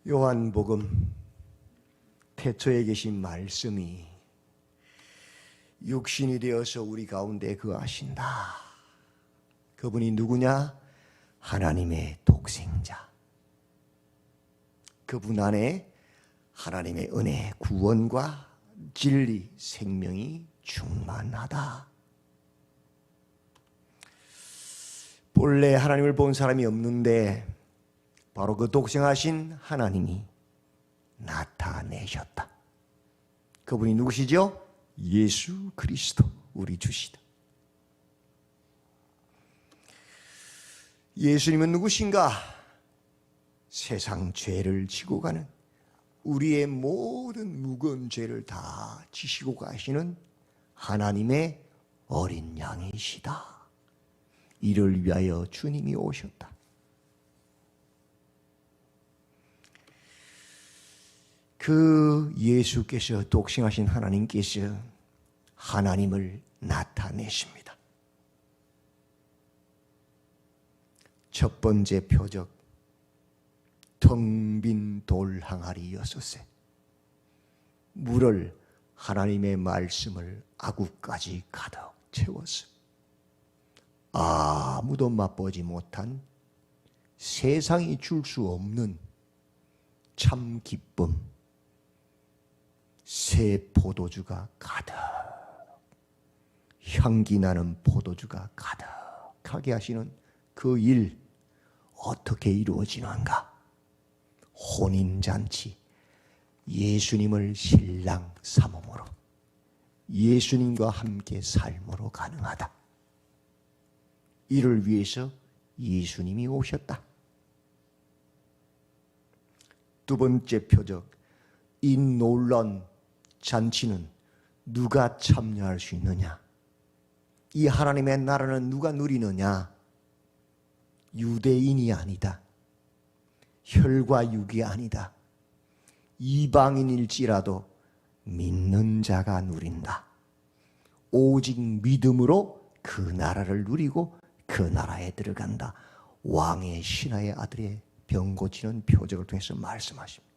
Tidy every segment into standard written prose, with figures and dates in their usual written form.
요한복음 태초에 계신 말씀이 육신이 되어서 우리 가운데 거하신다. 그분이 누구냐? 하나님의 독생자. 그분 안에 하나님의 은혜, 구원과 진리, 생명이 충만하다. 본래 하나님을 본 사람이 없는데 바로 그 독생하신 하나님이 나타내셨다. 그분이 누구시죠? 예수 그리스도, 우리 주시다. 예수님은 누구신가? 세상 죄를 지고 가는, 우리의 모든 무거운 죄를 다 지시고 가시는 하나님의 어린 양이시다. 이를 위하여 주님이 오셨다. 그 예수께서, 독생하신 하나님께서 하나님을 나타내십니다. 첫 번째 표적, 텅 빈 돌 항아리 6개, 물을, 하나님의 말씀을 아구까지 가득 채웠어. 아무도 맛보지 못한, 세상이 줄 수 없는 참 기쁨, 새 포도주가 가득, 향기 나는 포도주가 가득하게 하시는 그 일, 어떻게 이루어지는가? 혼인잔치, 예수님을 신랑 삼음으로, 예수님과 함께 삶으로 가능하다. 이를 위해서 예수님이 오셨다. 두 번째 표적, 이 놀라운 잔치는 누가 참여할 수 있느냐? 이 하나님의 나라는 누가 누리느냐? 유대인이 아니다. 혈과 육이 아니다. 이방인일지라도 믿는 자가 누린다. 오직 믿음으로 그 나라를 누리고 그 나라에 들어간다. 왕의 신하의 아들의 병 고치는 표적을 통해서 말씀하십니다.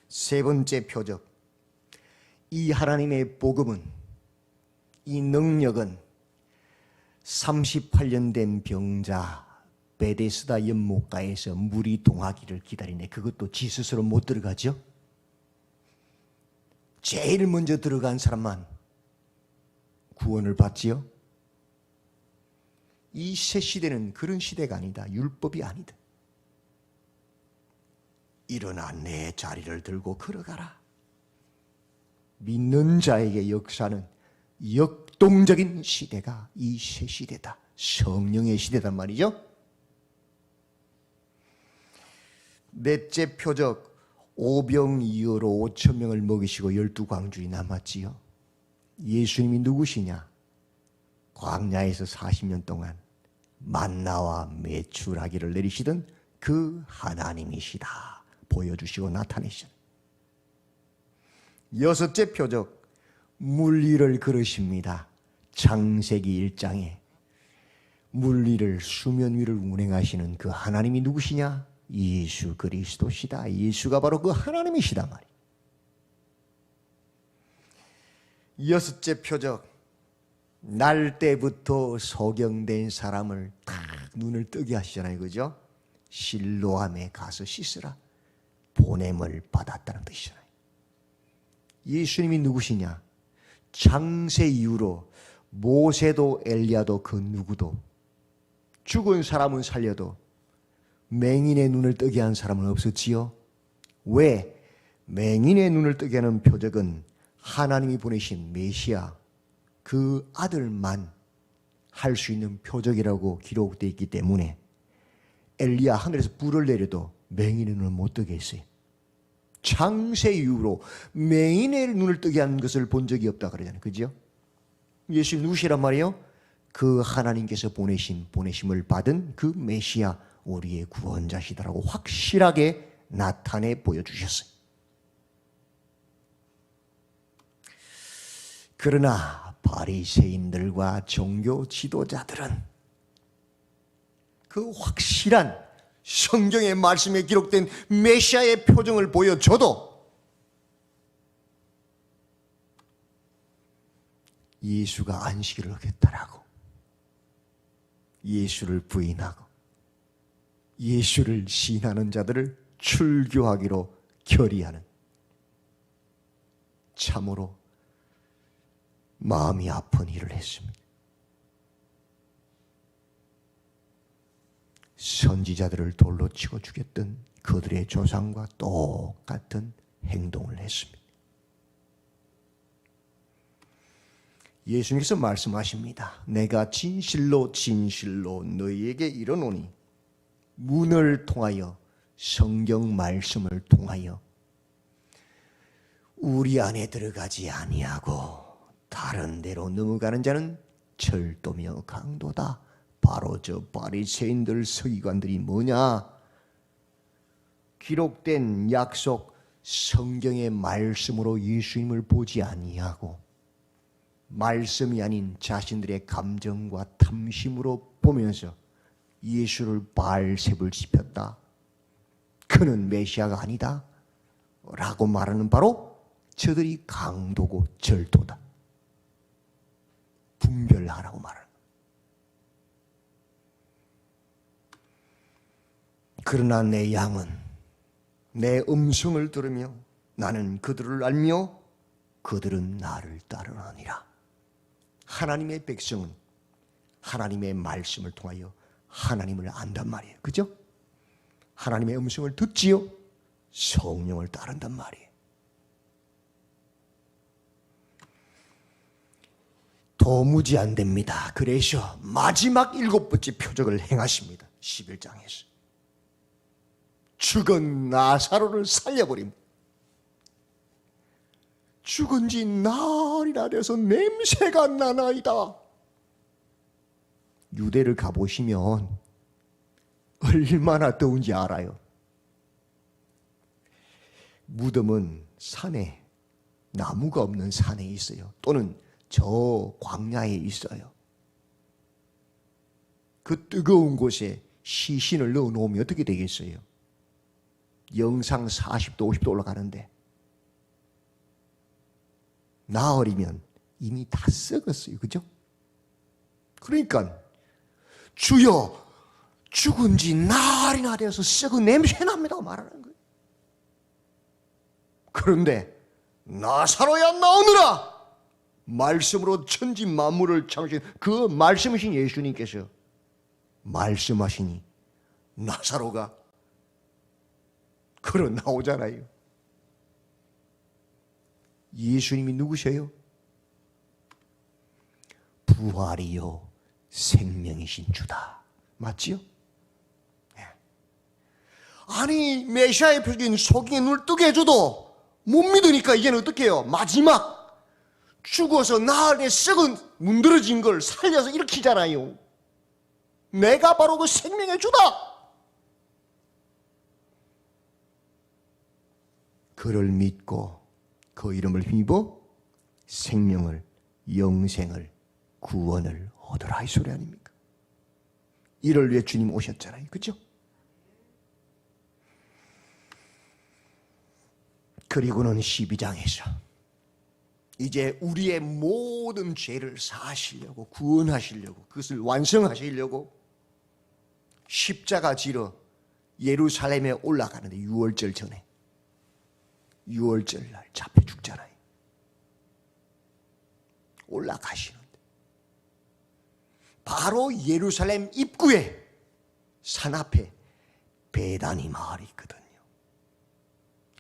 세 번째 표적, 이 하나님의 복음은, 이 능력은 38년 된 병자 베데스다 연못가에서 물이 동하기를 기다리네. 그것도 지 스스로 못 들어가죠. 제일 먼저 들어간 사람만 구원을 받지요. 이 새 시대는 그런 시대가 아니다. 율법이 아니다. 일어나 내 자리를 들고 걸어가라. 믿는 자에게 역사는 역동적인 시대가 이 새 시대다. 성령의 시대단 말이죠. 넷째 표적, 오병이어로 5,000명을 먹이시고 12광주리 남았지요. 예수님이 누구시냐? 광야에서 40년 동안 만나와 메추라기를 내리시던 그 하나님이시다. 보여주시고 나타내시다. 여섯째 표적, 물 위를 걸으십니다. 창세기 1장에 물 위를, 수면 위를 운행하시는 그 하나님이 누구시냐? 예수 그리스도시다. 예수가 바로 그 하나님이시다 말이에요. 여섯째 표적, 날 때부터 소경된 사람을 딱 눈을 뜨게 하시잖아요. 그죠? 실로암에 가서 씻으라. 보냄을 받았다는 뜻이잖아요. 예수님이 누구시냐? 창세 이후로 모세도 엘리야도 그 누구도, 죽은 사람은 살려도 맹인의 눈을 뜨게 한 사람은 없었지요. 왜? 맹인의 눈을 뜨게 하는 표적은 하나님이 보내신 메시아, 그 아들만 할 수 있는 표적이라고 기록되어 있기 때문에 엘리야 하늘에서 불을 내려도 맹인의 눈을 못 뜨게 했어요. 창세 이후로 맹인의 눈을 뜨게 한 것을 본 적이 없다 그러잖아요. 그죠? 예수님 누구시란 말이에요? 그 하나님께서 보내심을 받은 그 메시아, 우리의 구원자시다라고 확실하게 나타내 보여주셨어요. 그러나 바리새인들과 종교 지도자들은 그 확실한 성경의 말씀에 기록된 메시아의 표정을 보여줘도 예수가 안식일을 어겼다라고 예수를 부인하고 예수를 시인하는 자들을 출교하기로 결의하는 참으로 마음이 아픈 일을 했습니다. 선지자들을 돌로 치고 죽였던 그들의 조상과 똑같은 행동을 했습니다. 예수님께서 말씀하십니다. 내가 진실로 진실로 너희에게 이르노니 문을 통하여 성경 말씀을 통하여 우리 안에 들어가지 아니하고 다른 데로 넘어가는 자는 철도며 강도다. 바로 저 바리새인들 서기관들이 뭐냐? 기록된 약속 성경의 말씀으로 예수님을 보지 아니하고 말씀이 아닌 자신들의 감정과 탐심으로 보면서 예수를 발셉을 씹혔다. 그는 메시아가 아니다 라고 말하는 바로 저들이 강도고 절도다. 분별하라고 말하는. 그러나 내 양은 내 음성을 들으며 나는 그들을 알며 그들은 나를 따르느니라. 하나님의 백성은 하나님의 말씀을 통하여 하나님을 안단 말이에요. 그죠? 하나님의 음성을 듣지요. 성령을 따른단 말이에요. 도무지 안 됩니다. 그래서 마지막 7번째 표적을 행하십니다. 11장에서. 죽은 나사로를 살려버립니다. 죽은 지 나흘이나 돼서 냄새가 나나이다. 유대를 가보시면 얼마나 더운지 알아요. 무덤은 산에, 나무가 없는 산에 있어요. 또는 저 광야에 있어요. 그 뜨거운 곳에 시신을 넣어 놓으면 어떻게 되겠어요? 영상 40도 50도 올라가는데 나흘이면 이미 다 썩었어요. 그죠? 그러니까 주여 죽은 지 나흘이나 되어서 썩은 냄새 납니다 말하는 거예요. 그런데 나사로야 나오느라 말씀으로 천지 만물을 창조신 그 말씀이신 예수님께서 말씀하시니 나사로가 걸어 나오잖아요. 예수님이 누구세요? 부활이요 생명이신 주다. 맞지요? 네. 아니 메시아의 표적인 소경의 눈을 뜨게 해줘도 못 믿으니까 이제는 어떻게 해요? 마지막 죽어서 나흘에 썩은 문드러진 걸 살려서 일으키잖아요. 내가 바로 그 생명의 주다. 그를 믿고 그 이름을 힘입어 생명을, 영생을, 구원을 얻으라 이 소리 아닙니까? 이를 위해 주님 오셨잖아요. 그죠? 그리고는 12장에서 이제 우리의 모든 죄를 사하시려고 구원하시려고 그것을 완성하시려고 십자가 지러 예루살렘에 올라가는데 6월절 전에 6월절 날 잡혀 죽잖아요. 올라가시는데 바로 예루살렘 입구에 산 앞에 베다니 마을이 있거든요.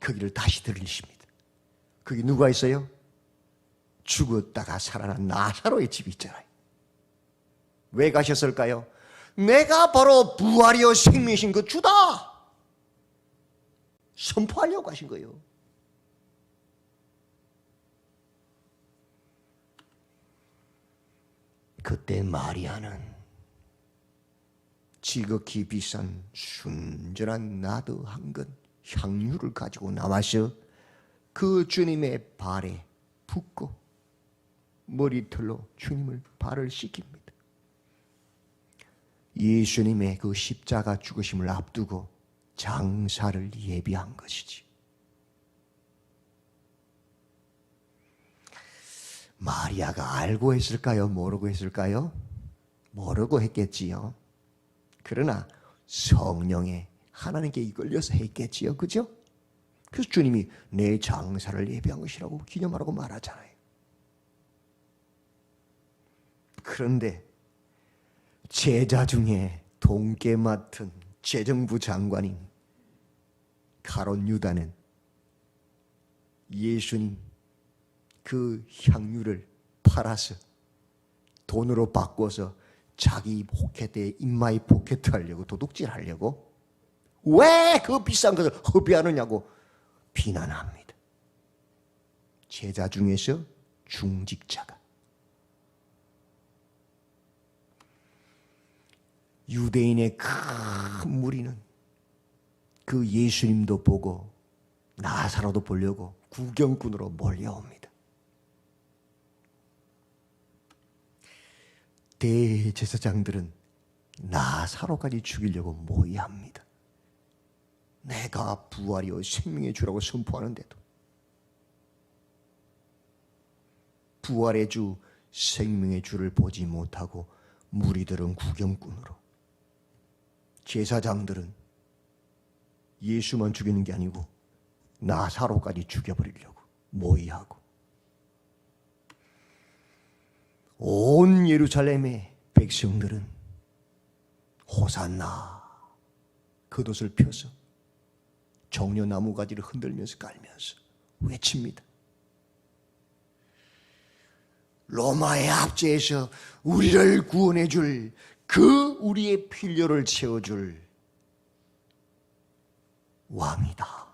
거기를 다시 들리십니다. 거기 누가 있어요? 죽었다가 살아난 나사로의 집이 있잖아요. 왜 가셨을까요? 내가 바로 부활이요 생명이신 그 주다 선포하려고 가신 거예요. 그때 마리아는 지극히 비싼 순전한 나드 한 근 향유를 가지고 나와서 그 주님의 발에 붓고 머리털로 주님을 발을 씻깁니다. 예수님의 그 십자가 죽으심을 앞두고 장사를 예비한 것이지. 마리아가 알고 했을까요? 모르고 했을까요? 모르고 했겠지요. 그러나 성령에 하나님께 이끌려서 했겠지요. 그죠? 그래서 주님이 내 장사를 예비한 것이라고 기념하라고 말하잖아요. 그런데 제자 중에 동계 맡은 재정부 장관인 가룟 유다는 예수님 그 향유를 팔아서 돈으로 바꿔서 자기 포켓에 인마이 포켓 하려고 도둑질 하려고 왜 그 비싼 것을 허비하느냐고 비난합니다. 제자 중에서 중직자가. 유대인의 큰 무리는 그 예수님도 보고 나사로도 보려고 구경꾼으로 몰려옵니다. 대제사장들은 나사로까지 죽이려고 모의합니다. 내가 부활이요 생명의 주라고 선포하는데도 부활의 주 생명의 주를 보지 못하고 무리들은 구경꾼으로, 제사장들은 예수만 죽이는 게 아니고 나사로까지 죽여버리려고 모의하고 온 예루살렘의 백성들은 호산나 겉옷을 펴서 정려 나무가지를 흔들면서 깔면서 외칩니다. 로마의 압제에서 우리를 구원해 줄 그 우리의 필요를 채워줄 왕이다.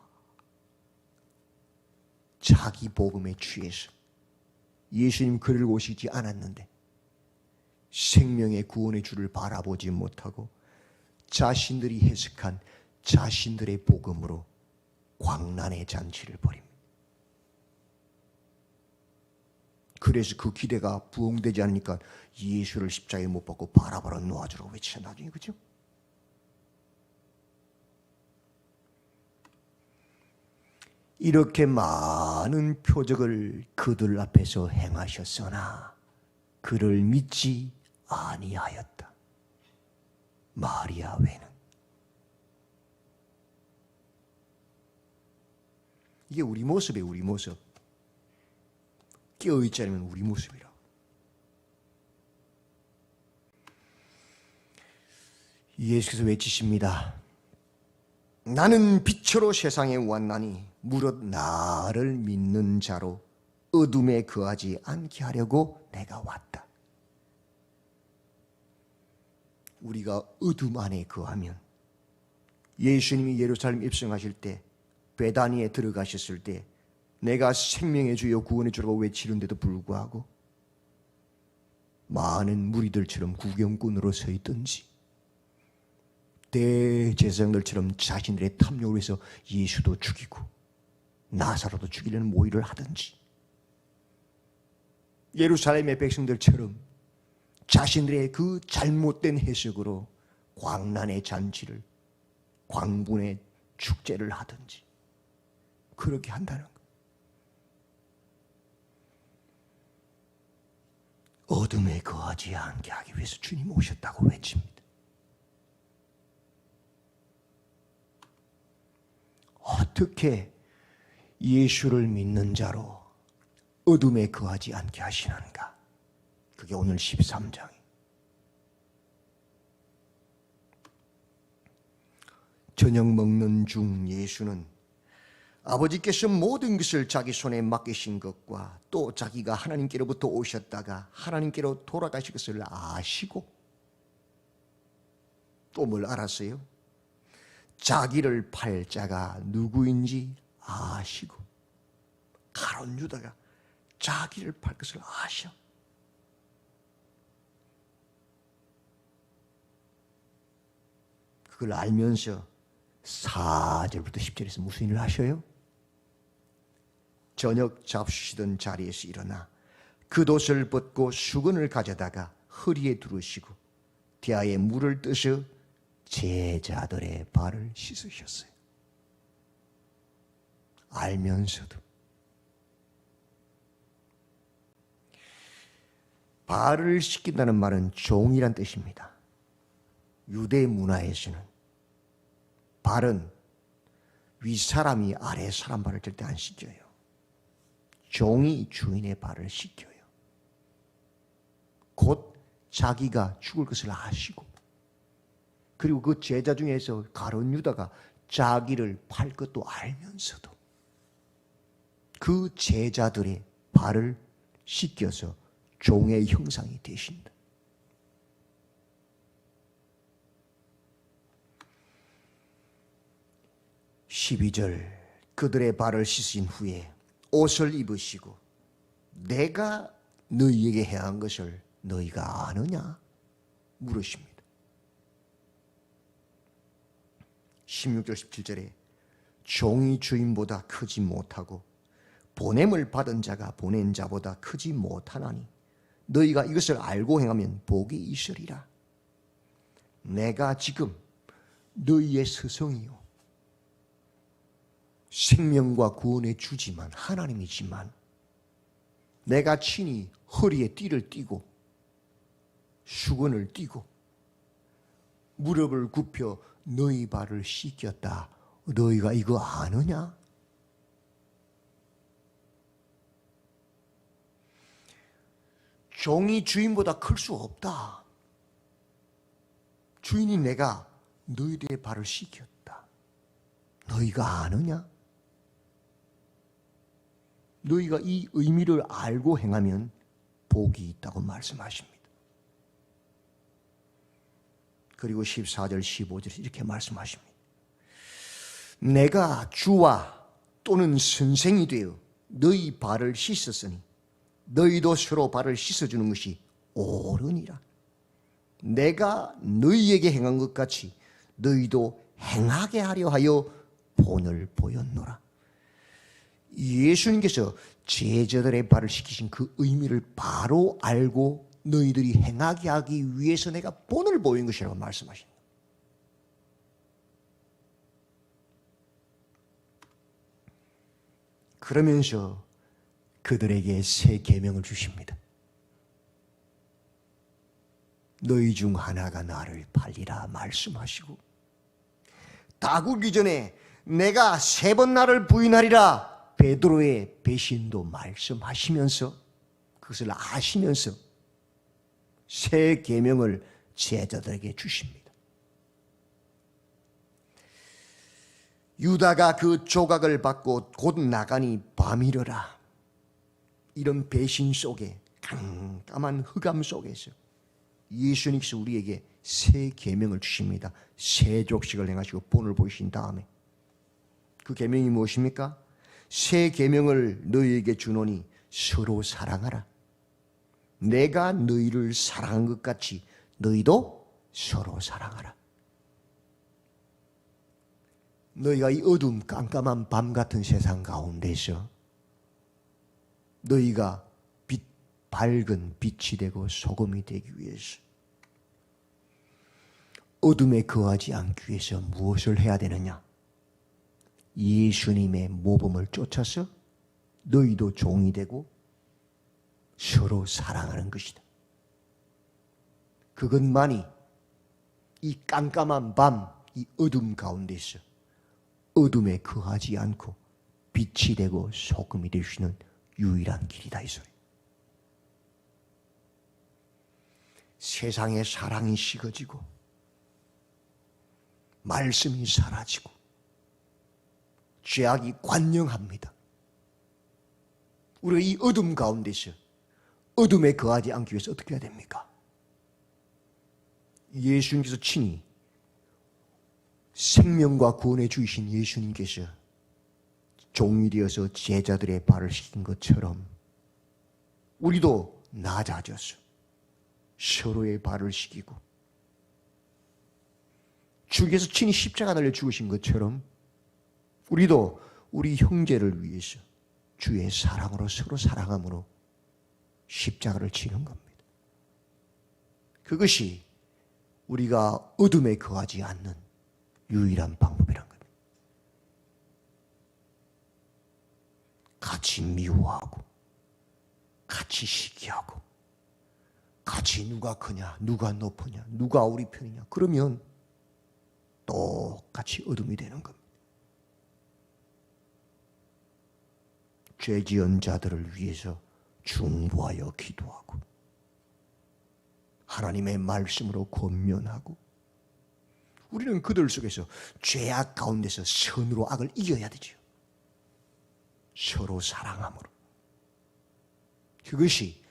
자기 복음에 취해서 예수님 그를 오시지 않았는데 생명의 구원의 주를 바라보지 못하고 자신들이 해석한 자신들의 복음으로 광란의 잔치를 벌입니다. 그래서 그 기대가 부응되지 않으니까 예수를 십자가에 못 박고 바라바라 놓아주라고 외치죠. 나중에, 그죠? 이렇게 많은 표적을 그들 앞에서 행하셨으나 그를 믿지 아니하였다. 마리아 외는. 이게 우리 모습이에요. 우리 모습. 깨어있지 않으면 우리 모습이라. 예수께서 외치십니다. 나는 빛으로 세상에 왔나니 무릇 나를 믿는 자로 어둠에 거하지 않게 하려고 내가 왔다. 우리가 어둠 안에 거하면, 예수님이 예루살렘 입성하실 때 베다니에 들어가셨을 때 내가 생명의 주여 구원의 주라고 외치는데도 불구하고 많은 무리들처럼 구경꾼으로 서 있든지 대제사장들처럼 자신들의 탐욕을 위해서 예수도 죽이고 나사로도 죽이려는 모의를 하든지, 예루살렘의 백성들처럼 자신들의 그 잘못된 해석으로 광란의 잔치를, 광분의 축제를 하든지 그렇게 한다는 것. 어둠에 거하지 않게 하기 위해서 주님 오셨다고 외칩니다. 어떻게 예수를 믿는 자로 어둠에 거하지 않게 하시는가? 그게 오늘 13장. 저녁 먹는 중 예수는 아버지께서 모든 것을 자기 손에 맡기신 것과 또 자기가 하나님께로부터 오셨다가 하나님께로 돌아가실 것을 아시고, 또 뭘 알았어요? 자기를 팔 자가 누구인지 아시고, 가룟 유다가 자기를 팔 것을 아셔. 그걸 알면서 4절부터 10절에서 무슨 일을 하셔요? 저녁 잡수시던 자리에서 일어나 그 돛을 벗고 수건을 가져다가 허리에 두르시고 대야에 물을 떠서 제자들의 발을 씻으셨어요. 알면서도. 발을 씻긴다는 말은 종이란 뜻입니다. 유대 문화에서는 발은 윗사람이 아래 사람 발을 절대 안 씻겨요. 종이 주인의 발을 씻겨요. 곧 자기가 죽을 것을 아시고, 그리고 그 제자 중에서 가룟 유다가 자기를 팔 것도 알면서도 그 제자들의 발을 씻겨서 종의 형상이 되신다. (12절) 그들의 발을 씻은 후에 옷을 입으시고 내가 너희에게 행한 것을 너희가 아느냐 물으십니다. 16절 17절에 종이 주인보다 크지 못하고 보냄을 받은 자가 보낸 자보다 크지 못하나니 너희가 이것을 알고 행하면 복이 있으리라. 내가 지금 너희의 스승이요 생명과 구원의 주지만 하나님이지만 내가 친히 허리에 띠를 띠고 수건을 띠고 무릎을 굽혀 너희 발을 씻겼다. 너희가 이거 아느냐? 종이 주인보다 클 수 없다. 주인이 내가 너희들의 발을 씻겼다. 너희가 아느냐? 너희가 이 의미를 알고 행하면 복이 있다고 말씀하십니다. 그리고 14절 15절에 이렇게 말씀하십니다. 내가 주와 또는 선생이 되어 너희 발을 씻었으니 너희도 서로 발을 씻어주는 것이 옳으니라. 내가 너희에게 행한 것 같이 너희도 행하게 하려 하여 본을 보였노라. 예수님께서 제자들의 발을 씻기신 그 의미를 바로 알고 너희들이 행하게 하기 위해서 내가 본을 보인 것이라고 말씀하십니다. 그러면서 그들에게 새 계명을 주십니다. 너희 중 하나가 나를 팔리라 말씀하시고 다 굴기 전에 내가 3번 나를 부인하리라 베드로의 배신도 말씀하시면서 그것을 아시면서 새 계명을 제자들에게 주십니다. 유다가 그 조각을 받고 곧 나가니 밤이러라. 이런 배신 속에 깜깜한 흑암 속에서 예수님께서 우리에게 새 계명을 주십니다. 새 족식을 행하시고 본을 보이신 다음에 그 계명이 무엇입니까? 새 계명을 너희에게 주노니 서로 사랑하라. 내가 너희를 사랑한 것 같이 너희도 서로 사랑하라. 너희가 이 어둠 깜깜한 밤 같은 세상 가운데서 너희가 밝은 빛이 되고 소금이 되기 위해서 어둠에 거하지 않기 위해서 무엇을 해야 되느냐? 예수님의 모범을 쫓아서 너희도 종이 되고 서로 사랑하는 것이다. 그것만이 이 깜깜한 밤, 이 어둠 가운데서 어둠에 거하지 않고 빛이 되고 소금이 될 수 있는 유일한 길이다 이 소리. 세상의 사랑이 식어지고 말씀이 사라지고 죄악이 관영합니다. 우리가 이 어둠 가운데서 어둠에 거하지 않기 위해서 어떻게 해야 됩니까? 예수님께서 친히 생명과 구원의 주이신 예수님께서 종이 되어서 제자들의 발을 씻긴 것처럼 우리도 낮아져서 서로의 발을 씻기고 주께서 친히 십자가 달려 죽으신 것처럼 우리도 우리 형제를 위해서 주의 사랑으로 서로 사랑함으로 십자가를 지는 겁니다. 그것이 우리가 어둠에 거하지 않는 유일한 방법이란 겁니다. 같이 미워하고 같이 시기하고 같이 누가 크냐 누가 높으냐 누가 우리 편이냐 그러면 똑같이 어둠이 되는 겁니다. 죄지은 자들을 위해서 중보하여 기도하고 하나님의 말씀으로 권면하고 우리는 그들 속에서 죄악 가운데서 선으로 악을 이겨야 되죠. 서로 사랑함으로. 그것이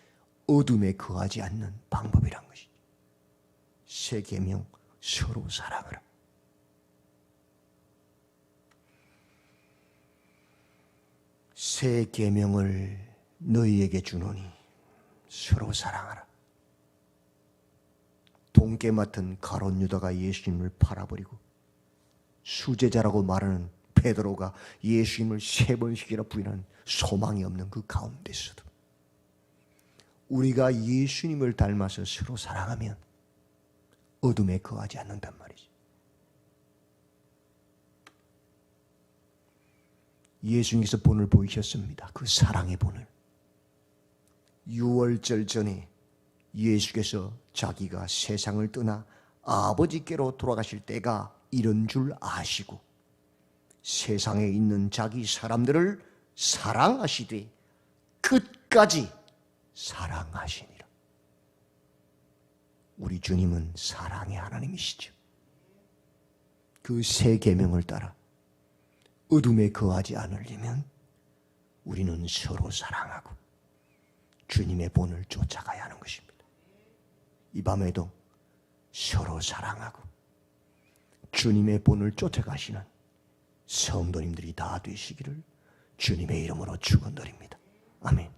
어둠에 거하지 않는 방법이란 것이죠. 세 계명 서로 사랑하라. 새 계명을 너희에게 주노니 서로 사랑하라. 동계 맡은 가룟 유다가 예수님을 팔아버리고 수제자라고 말하는 베드로가 예수님을 3번씩이나 부인한 소망이 없는 그 가운데서도 우리가 예수님을 닮아서 서로 사랑하면 어둠에 거하지 않는단 말이죠. 예수님께서 본을 보이셨습니다. 그 사랑의 본을. 6월절 전에 예수께서 자기가 세상을 떠나 아버지께로 돌아가실 때가 이런 줄 아시고 세상에 있는 자기 사람들을 사랑하시되 끝까지 사랑하시니라. 우리 주님은 사랑의 하나님이시죠. 그 세 계명을 따라 어둠에 거하지 않으려면 우리는 서로 사랑하고 주님의 본을 쫓아가야 하는 것입니다. 이 밤에도 서로 사랑하고 주님의 본을 쫓아가시는 성도님들이 다 되시기를 주님의 이름으로 축원드립니다. 아멘.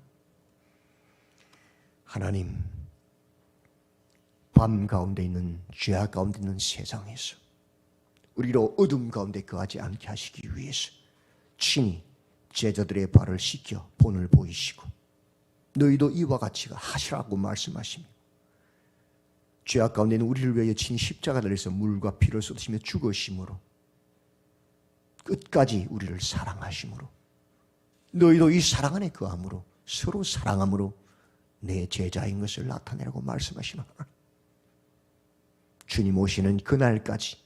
하나님, 밤 가운데 있는 죄악 가운데 있는 세상에서 우리로 어둠 가운데 거하지 않게 하시기 위해서 친히 제자들의 발을 씻겨 본을 보이시고 너희도 이와 같이 하시라고 말씀하시며 죄악 가운데 있는 우리를 위하여 친히 십자가 달려서 물과 피를 쏟으시며 죽으심으로 끝까지 우리를 사랑하심으로 너희도 이 사랑 안에 거함으로 서로 사랑함으로 내 제자인 것을 나타내라고 말씀하시는 하나님, 주님 오시는 그날까지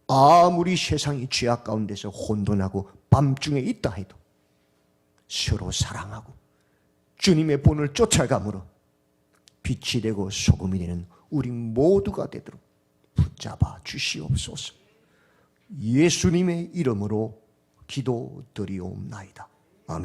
아무리 세상이 죄악 가운데서 혼돈하고 밤중에 있다 해도 서로 사랑하고 주님의 본을 쫓아감으로 빛이 되고 소금이 되는 우리 모두가 되도록 붙잡아 주시옵소서. 예수님의 이름으로 기도드리옵나이다.